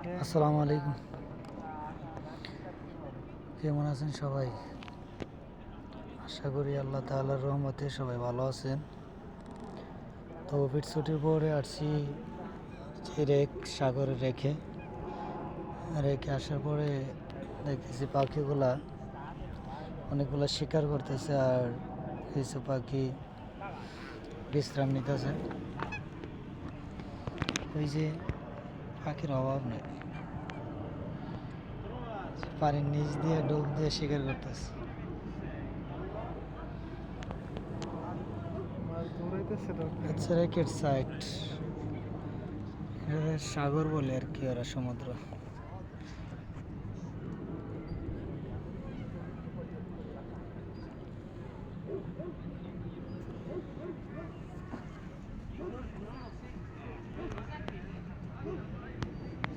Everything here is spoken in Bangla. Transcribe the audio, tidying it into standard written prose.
আসসালামু আলাইকুম। কেমন আছেন সবাই? আশা করি আল্লাহ তাআলার রহমতে সবাই ভালো আছেন। তো অফিস ছুটির পরে আসছি সাগরে রেখে আসার পরে দেখতেছি পাখিগুলা অনেকগুলো শিকার করতেছে আর কিছু পাখি বিশ্রাম নিতেছে। ওই যে পাখির অভাব নেই, পানির নিচ দিয়ে ডুব দিয়ে শিকার করতেছে। রেকেট সাইট, সাগর বলে আর কি, ওরা সমুদ্র।